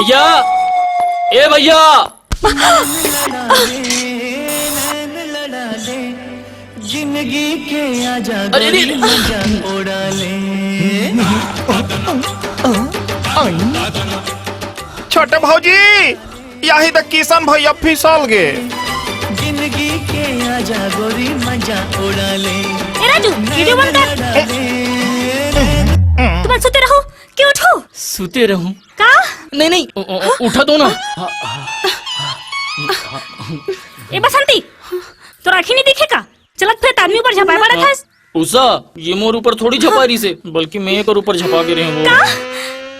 भैया, ए भैया। जिंदगी के आजा उड़ा ले। छोटे भौजी यही तक किशन भैया फिसल गे। जिंदगी के आजा गोरी मजा उड़ा ले। राजू वीडियो बंद कर। तुम सोते रहो क्यों उठो? सोते रहूं? का? नहीं उठा दो ना। ए बसंती तो राखी नहीं दिखेगा? चलत फिर आदमी ऊपर झपाए पड़ा था। उषा ये मोर ऊपर थोड़ी झपा रही से, बल्कि मैं एक ऊपर झपा के रहे वो। का?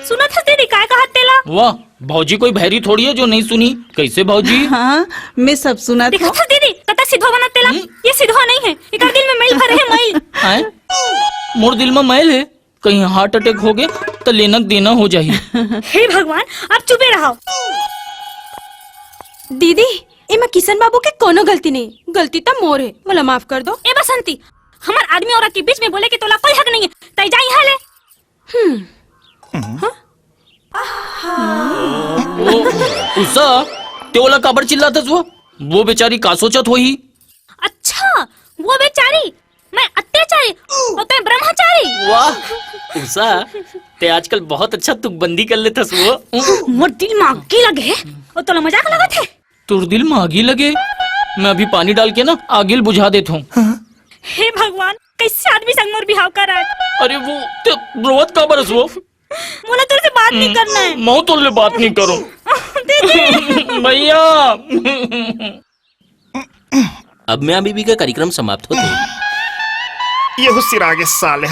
सुना था तेरी काय कहा तेला? वाह भौजी कोई भैरी थोड़ी है जो नहीं सुनी। कैसे भौजी? हाँ मैं सब सुना देखा था दीदी कता सिद्धो बना तेला। ये सिद्धो नहीं है, इकर दिल में मैल भरे है मैल। हैं? मोर दिल में मैल है, कहीं हार्ट अटैक हो गए तो लेनक देना हो जाही। हे भगवान अब चुपे रहो। दीदी एमा किशन बाबू के कोनो गलती नहीं, गलती तो मोर है, मला माफ कर दो। ए बसंती हमार आदमी औरत के बीच में बोले कि तोला कोई हक नहीं है, तई जाई हाले। उषा तेवला काबर चिल्लातस वो बेचारी का सोचत होही? अच्छा वो बेचारी, मैं अत्याचारी और तै ब्रह्मचारी। वाह उषा ते आजकल बहुत अच्छा तुकबंदी कर लेतस वो। मोर दिल में आगी लगे और तोला मजाक लगत है। तुर दिल में आगी लगे? मैं अभी पानी डाल के ना आगिल बुझा देता हूँ। हे भगवान कैसे आदमी संग मोर बिहाव कर रहा है। अरे वो ते रोवत का बरस वो। मोला तेरे से बात नहीं करना है। मैं तो ले बात नहीं करूं। दीदी भैया। अब मियां बीबी का कार्यक्रम समाप्त होते हैं। ये सिरागे साले।